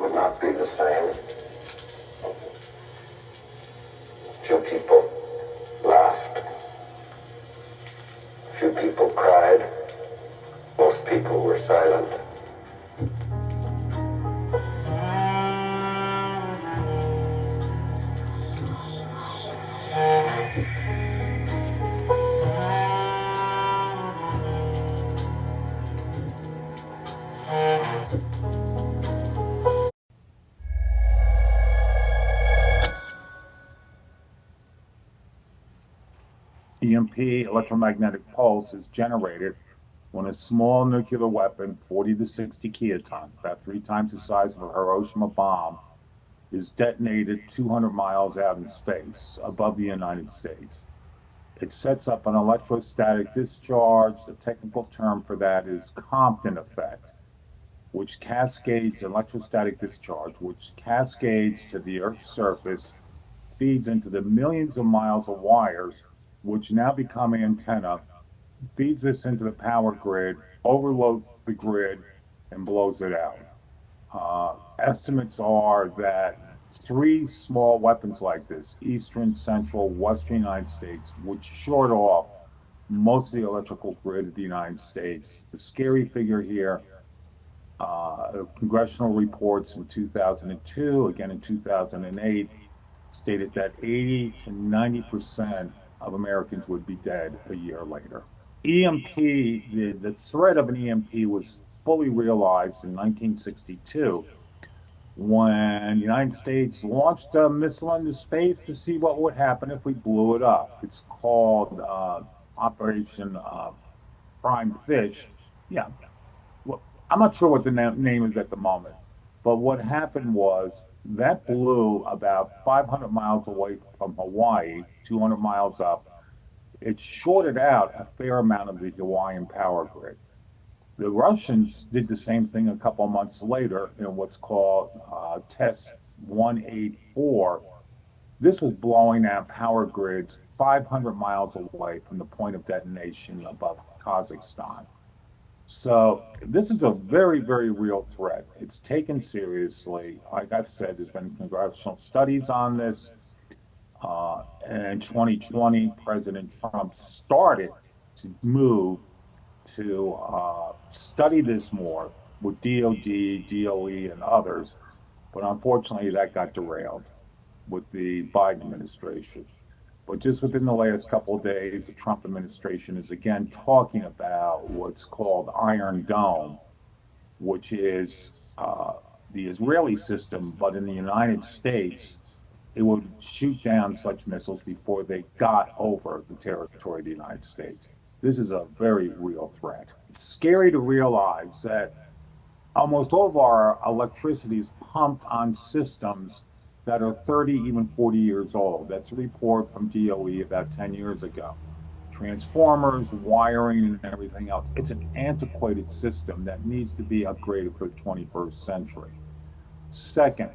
would not be the same. Few people laughed. Few people cried. Most people were silent. EMP, electromagnetic pulse, is generated when a small nuclear weapon, 40 to 60 kilotons, about 3 times the size of a Hiroshima bomb, is detonated 200 miles out in space above the United States. It sets up an electrostatic discharge. The technical term for that is Compton effect, which cascades electrostatic discharge, which cascades to the Earth's surface, feeds into the millions of miles of wires, which now become antenna, feeds this into the power grid, overloads the grid, and blows it out. Estimates are that 3 small weapons like this, eastern, central, western United States, would short off most of the electrical grid of the United States. The scary figure here, congressional reports in 2002, again in 2008, stated that 80 to 90% of Americans would be dead a year later. EMP, the threat of an EMP was fully realized in 1962 when the United States launched a missile into space to see what would happen if we blew it up. It's called Operation Prime Fish. Yeah, well, I'm not sure what the name is at the moment, but what happened was that blew about 500 miles away from Hawaii, 200 miles up. It shorted out a fair amount of the Hawaiian power grid. The Russians did the same thing a couple of months later in what's called Test 184. This was blowing out power grids 500 miles away from the point of detonation above Kazakhstan. So this is a very, very real threat. It's taken seriously. Like I've said, there's been congressional studies on this. In 2020, President Trump started to move to study this more with DOD, DOE, and others. But unfortunately, that got derailed with the Biden administration. But just within the last couple of days, the Trump administration is again talking about what's called Iron Dome, which is the Israeli system, but in the United States, it would shoot down such missiles before they got over the territory of the United States. This is a very real threat. It's scary to realize that almost all of our electricity is pumped on systems that are 30, even 40 years old. That's a report from DOE about 10 years ago. Transformers, wiring, and everything else. It's an antiquated system that needs to be upgraded for the 21st century. Second,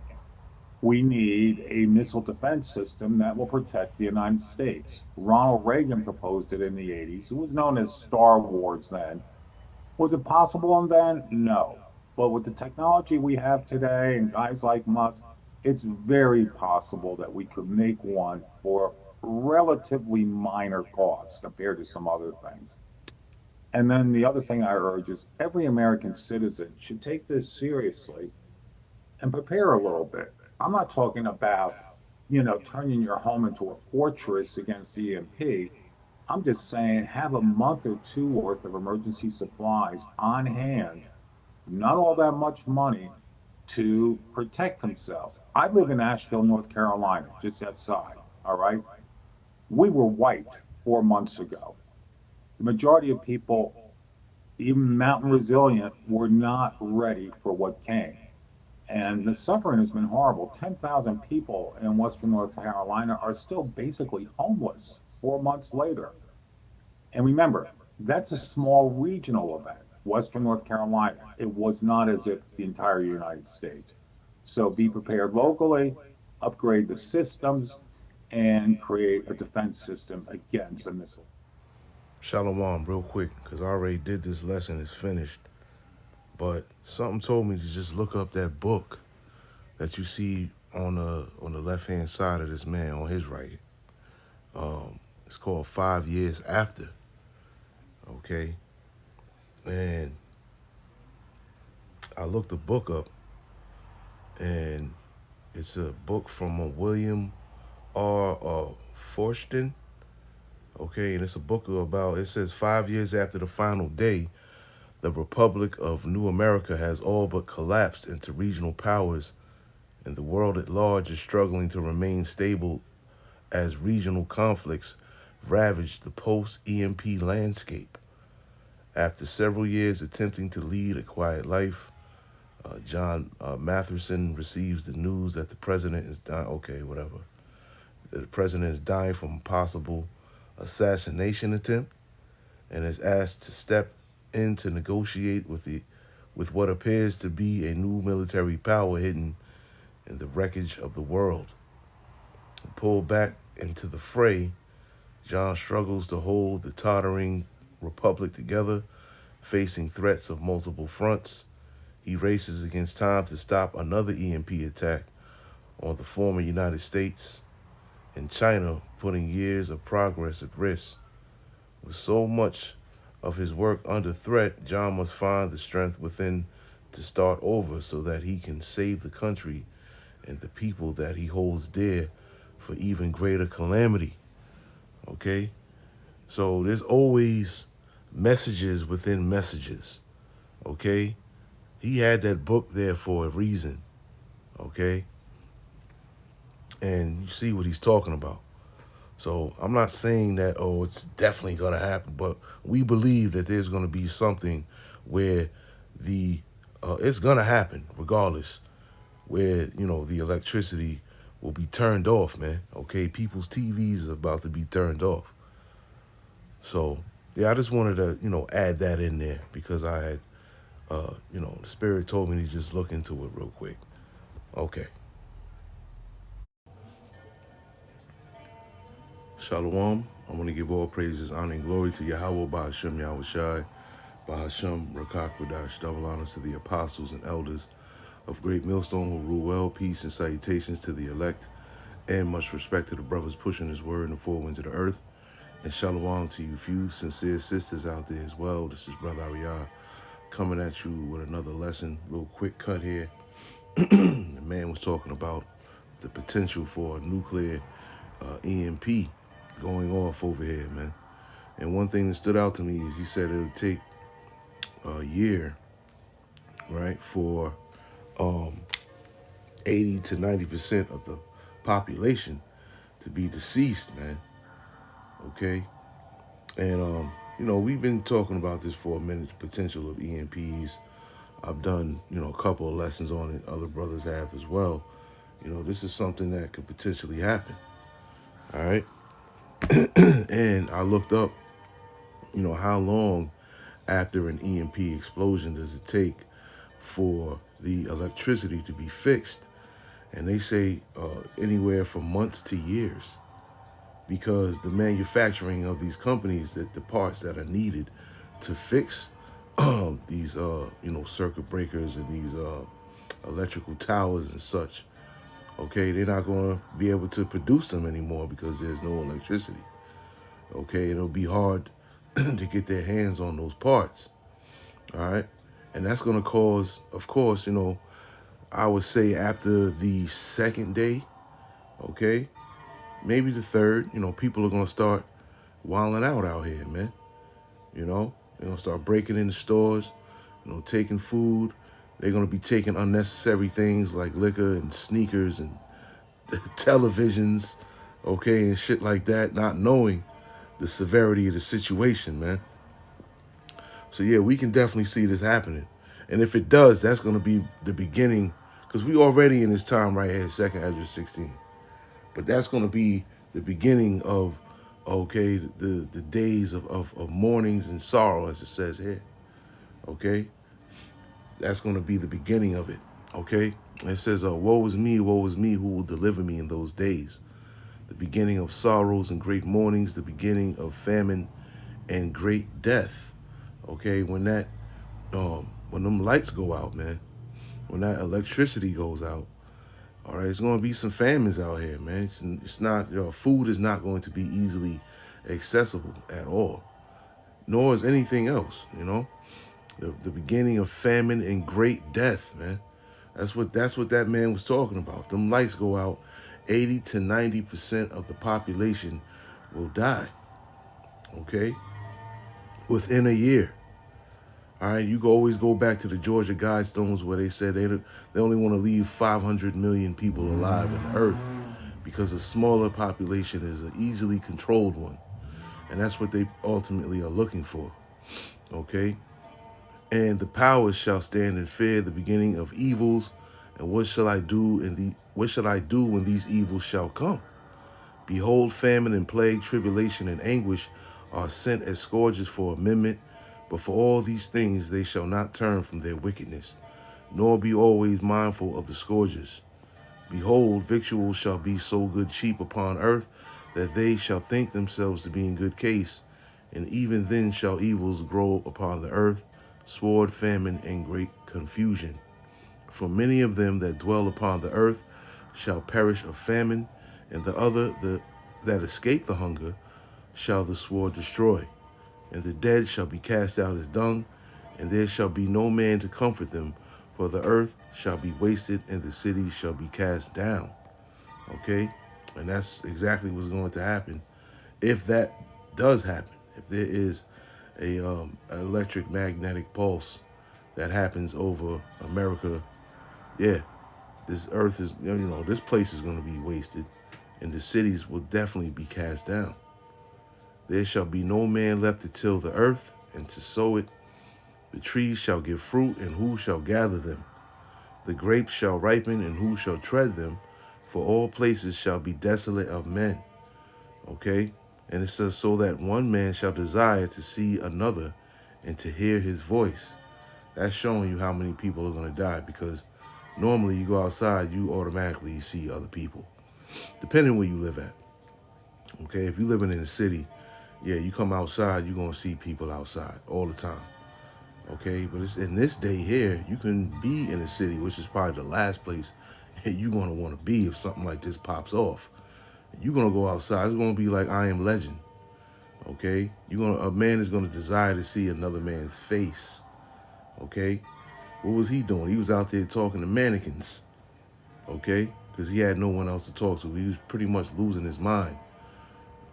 we need a missile defense system that will protect the United States. Ronald Reagan proposed it in the 80s. It was known as Star Wars then. Was it possible then? No. But with the technology we have today and guys like Musk, it's very possible that we could make one for relatively minor costs compared to some other things. And then the other thing I urge is every American citizen should take this seriously and prepare a little bit. I'm not talking about, turning your home into a fortress against EMP. I'm just saying have a month or two worth of emergency supplies on hand, not all that much money to protect themselves. I live in Asheville, North Carolina, just outside. All right. We were wiped 4 months ago. The majority of people, even mountain resilient, were not ready for what came. And the suffering has been horrible. 10,000 people in Western North Carolina are still basically homeless 4 months later. And remember, that's a small regional event, Western North Carolina. It was not as if the entire United States. So be prepared locally, upgrade the systems, and create a defense system against a missile. Shalom, real quick, because I already did this lesson, it's finished. But something told me to just look up that book. that you see on the left hand side of this man on his right. It's called 5 Years After. Okay, and I looked the book up, and it's a book from William R. Forstchen. Okay, and it's a book about, it says 5 years after the final day, the Republic of New America has all but collapsed into regional powers, and the world at large is struggling to remain stable as regional conflicts ravage the post-EMP landscape. After several years attempting to lead a quiet life, John Matheson receives the news that the president is dying. Okay, whatever. The president is dying from a possible assassination attempt, and is asked to step in to negotiate with what appears to be a new military power hidden in the wreckage of the world. Pulled back into the fray, John struggles to hold the tottering republic together, facing threats of multiple fronts. He races against time to stop another EMP attack on the former United States and China, putting years of progress at risk. With so much of his work under threat, John must find the strength within to start over so that he can save the country and the people that he holds dear for even greater calamity. Okay? So there's always messages within messages. Okay? He had that book there for a reason. Okay? And you see what he's talking about. So I'm not saying that, oh, it's definitely going to happen, but we believe that there's going to be something where it's going to happen regardless, where, the electricity will be turned off, man. Okay, people's TVs are about to be turned off. So, yeah, I just wanted to, add that in there because I had, the Spirit told me to just look into it real quick. Okay. Shalom. I want to give all praises, honor, and glory to Yahweh, Bahashem Yahushai, Bahashem Rakakwadash. Double honors to the apostles and elders of Great Millstone who rule well. Peace and salutations to the elect, and much respect to the brothers pushing his word in the four winds of the earth. And shalom to you few sincere sisters out there as well. This is Brother Ariyah coming at you with another lesson. Little quick cut here. The man was talking about the potential for a nuclear EMP going off over here, man. And one thing that stood out to me is he said it would take a year, right, for 80 to 90% of the population to be deceased, man. Okay? And, we've been talking about this for a minute, the potential of EMPs. I've done, a couple of lessons on it. Other brothers have as well. This is something that could potentially happen. All right? And I looked up, how long after an EMP explosion does it take for the electricity to be fixed? And they say anywhere from months to years, because the manufacturing of these companies, that the parts that are needed to fix these, circuit breakers and these electrical towers and such, okay, they're not going to be able to produce them anymore because there's no electricity. Okay, it'll be hard to get their hands on those parts. All right, and that's going to cause, of course, I would say after the second day, okay, maybe the third, people are going to start wilding out here, man. They're going to start breaking into stores, taking food. They're going to be taking unnecessary things like liquor and sneakers and televisions, okay, and shit like that, not knowing the severity of the situation, man. So, yeah, we can definitely see this happening. And if it does, that's going to be the beginning, because we already in this time right here, 2nd Ezra 16. But that's going to be the beginning of, okay, the days of mournings and sorrow, as it says here. Okay? That's going to be the beginning of it. Okay? And it says, woe is me, who will deliver me in those days? The beginning of sorrows and great mournings, the beginning of famine and great death. Okay? When them lights go out, man, when that electricity goes out, All right, it's going to be some famines out here, man. It's not, food is not going to be easily accessible at all, nor is anything else, The beginning of famine and great death, man. That's what that man was talking about. Them lights go out, 80 to 90% of the population will die, okay? Within a year. All right, you can always go back to the Georgia Guidestones where they said they only want to leave 500 million people alive on Earth because a smaller population is an easily controlled one. And that's what they ultimately are looking for, okay? And the powers shall stand in fear, the beginning of evils. And what shall I do when these evils shall come? Behold, famine and plague, tribulation and anguish are sent as scourges for amendment. But for all these things they shall not turn from their wickedness, nor be always mindful of the scourges. Behold, victuals shall be so good cheap upon earth, that they shall think themselves to be in good case. And even then shall evils grow upon the earth, sword, famine, and great confusion. For many of them that dwell upon the earth shall perish of famine, and that escape the hunger shall the sword destroy. And the dead shall be cast out as dung, and there shall be no man to comfort them, for the earth shall be wasted, and the cities shall be cast down. Okay? And that's exactly what's going to happen if that does happen. If there is an electric magnetic pulse that happens over America, yeah, this earth is, this place is going to be wasted, and the cities will definitely be cast down. There shall be no man left to till the earth and to sow it. The trees shall give fruit, and who shall gather them? The grapes shall ripen, and who shall tread them? For all places shall be desolate of men. Okay? And it says, so that one man shall desire to see another and to hear his voice. That's showing you how many people are going to die, because normally you go outside, you automatically see other people, depending where you live at. Okay? If you're living in a city, yeah, you come outside, you're going to see people outside all the time. Okay, but it's in this day here, you can be in a city, which is probably the last place you're going to want to be if something like this pops off. You're going to go outside. It's going to be like I Am Legend. Okay, a man is going to desire to see another man's face. Okay, what was he doing? He was out there talking to mannequins. Okay, because he had no one else to talk to. He was pretty much losing his mind.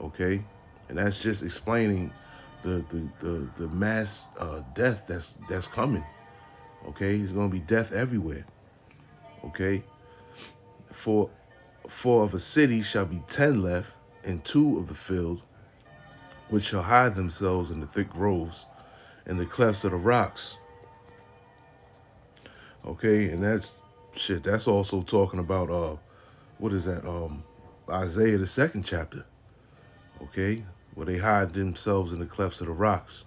Okay, and that's just explaining the mass death that's coming. Okay, there's going to be death everywhere. Okay, for of a city shall be 10 left, and 2 of the field, which shall hide themselves in the thick groves and the clefts of the rocks. Okay, and that's also talking about what is that? Isaiah the 2nd chapter. Okay, where they hide themselves in the clefts of the rocks.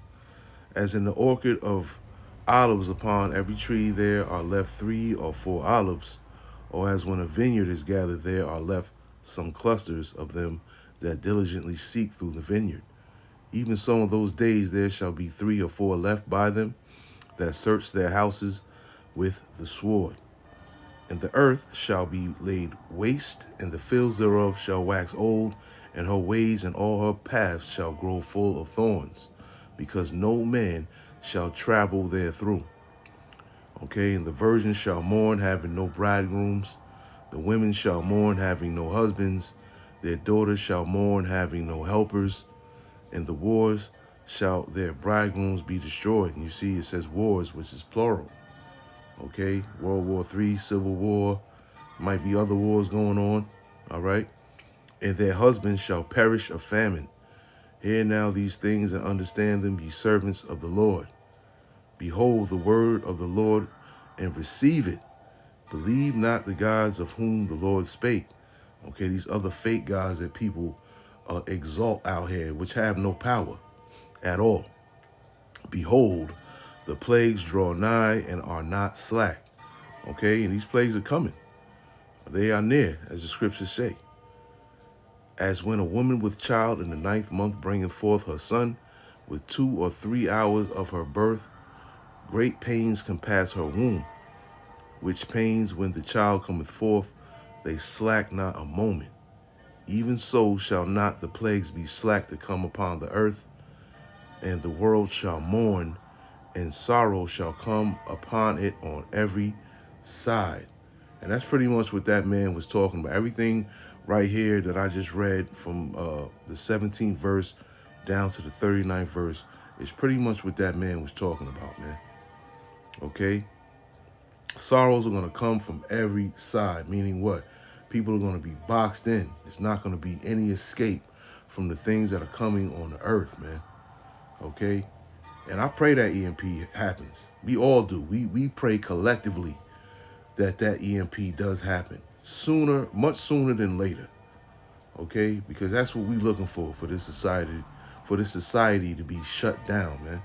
As in the orchard of olives, upon every tree there are left 3 or 4 olives, or as when a vineyard is gathered, there are left some clusters of them that diligently seek through the vineyard. Even so in those days there shall be 3 or 4 left by them that search their houses with the sword. And the earth shall be laid waste, and the fields thereof shall wax old, and her ways and all her paths shall grow full of thorns, because no man shall travel therethrough. Okay, and the virgins shall mourn, having no bridegrooms. The women shall mourn, having no husbands. Their daughters shall mourn, having no helpers. In the wars shall their bridegrooms be destroyed. And you see, it says wars, which is plural. Okay, World War III, Civil War, might be other wars going on. All right, and their husbands shall perish of famine. Hear now these things and understand them, ye servants of the Lord. Behold the word of the Lord, and receive it. Believe not the gods of whom the Lord spake. Okay, these other fake gods that people exalt out here, which have no power at all. Behold, the plagues draw nigh and are not slack. Okay, and these plagues are coming. They are near, as the scriptures say. As when a woman with child in the 9th month bringeth forth her son, with 2 or 3 hours of her birth, great pains compass her womb, which pains when the child cometh forth, they slack not a moment. Even so shall not the plagues be slack to come upon the earth, and the world shall mourn, and sorrow shall come upon it on every side. And that's pretty much what that man was talking about. Everything right here that I just read from the 17th verse down to the 39th verse is pretty much what that man was talking about, man. Okay? Sorrows are going to come from every side, meaning what? People are going to be boxed in. It's not going to be any escape from the things that are coming on the earth, man. Okay? And I pray that EMP happens. We all do. We pray collectively that EMP does happen sooner, much sooner than later. Okay? Because that's what we're looking for this society to be shut down, man.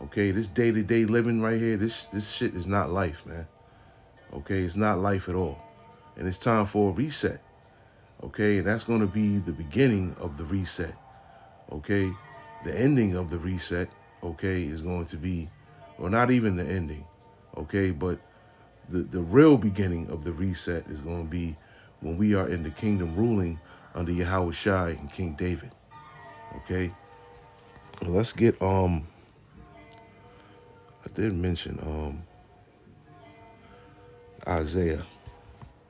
Okay? This day-to-day living right here, this shit is not life, man. Okay? It's not life at all. And it's time for a reset. Okay? And that's going to be the beginning of the reset. Okay? The ending of the reset, okay, is going to be, or not even the ending, okay, but the real beginning of the reset is going to be when we are in the kingdom ruling under Yahweh Shai and King David. Okay? Let's get I did mention Isaiah.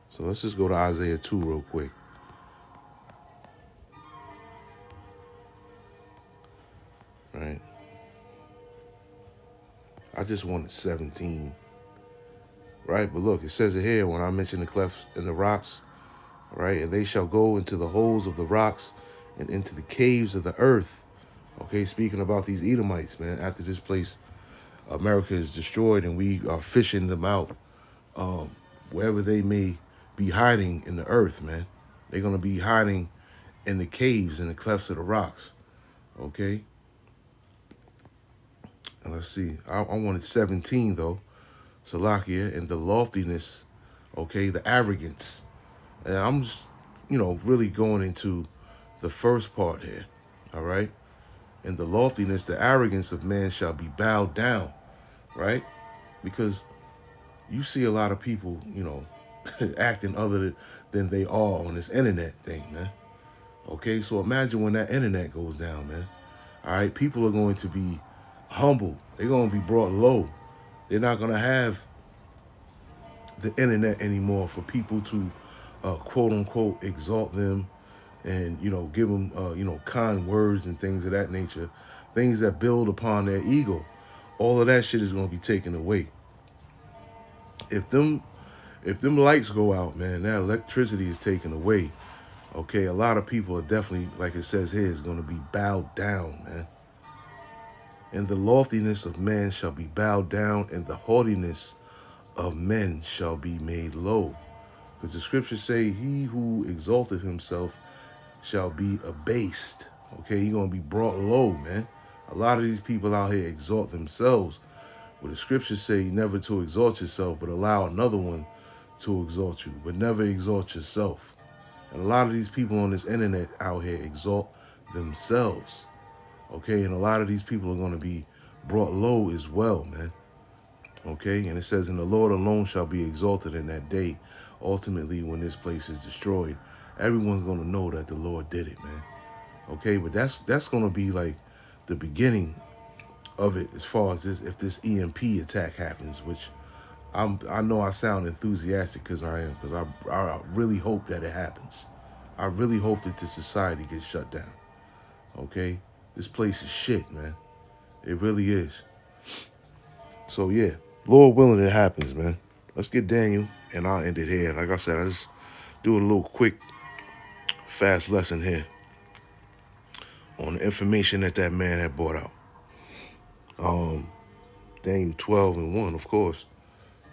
So let's just go to Isaiah 2 real quick. Right? I just wanted 17. Right? But look, it says it here when I mention the clefts in the rocks. Right? And they shall go into the holes of the rocks and into the caves of the earth. Okay, speaking about these Edomites, man, after this place, America is destroyed and we are fishing them out, wherever they may be hiding in the earth, man. They're going to be hiding in the caves and the clefts of the rocks. Okay? And let's see. I wanted 17, though. Salakia, and the loftiness, okay, the arrogance. And I'm just, really going into the first part here, all right? And the loftiness, the arrogance of man shall be bowed down, right? Because you see a lot of people, acting other than they are on this internet thing, man. Okay, so imagine when that internet goes down, man. All right, people are going to be humble. They're going to be brought low. They're not going to have the internet anymore for people to quote unquote exalt them and give them kind words and things of that nature, things that build upon their ego. All of that shit is going to be taken away. If them lights go out, man, that electricity is taken away. Okay, a lot of people are definitely, like it says here, is going to be bowed down, man. And the loftiness of man shall be bowed down, and the haughtiness of men shall be made low. Because the scriptures say, he who exalted himself shall be abased. Okay, he's going to be brought low, man. A lot of these people out here exalt themselves. Well, the scriptures say never to exalt yourself, but allow another one to exalt you, but never exalt yourself. And a lot of these people on this internet out here exalt themselves. Okay, and a lot of these people are going to be brought low as well, man. Okay, and it says, and the Lord alone shall be exalted in that day. Ultimately, when this place is destroyed, everyone's going to know that the Lord did it, man. Okay, but that's going to be like the beginning of it as far as this, if this EMP attack happens, which I know I sound enthusiastic because I am, because I really hope that it happens. I really hope that this society gets shut down. Okay, this place is shit, man. It really is. So yeah, Lord willing, it happens, man. Let's get Daniel, and I'll end it here. Like I said, I just do a little quick, fast lesson here on the information that man had brought out. Daniel 12:1, of course,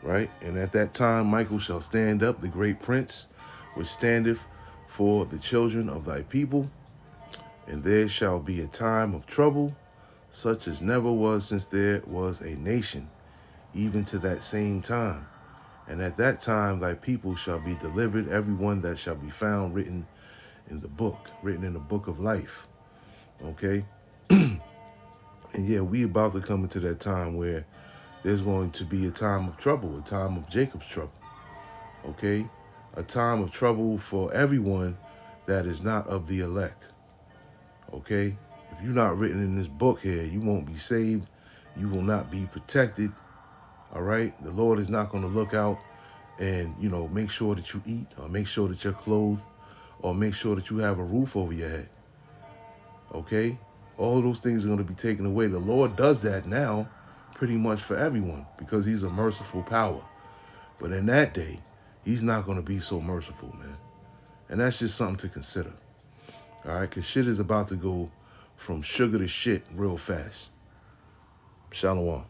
right? And at that time, Michael shall stand up, the great prince, which standeth for the children of thy people, and there shall be a time of trouble, such as never was since there was a nation, even to that same time. And at that time thy people shall be delivered, every one that shall be found written in the book of life. Okay? And yeah, we about to come into that time where there's going to be a time of trouble, a time of Jacob's trouble. Okay? a time of trouble for everyone that is not of the elect. Okay? If you're not written in this book here, you won't be saved. You will not be protected. All right? The Lord is not going to look out and, make sure that you eat, or make sure that you're clothed, or make sure that you have a roof over your head. Okay? All of those things are going to be taken away. The Lord does that now pretty much for everyone because he's a merciful power. But in that day, he's not going to be so merciful, man. And that's just something to consider. All right? Because shit is about to go from sugar to shit real fast. Shalom.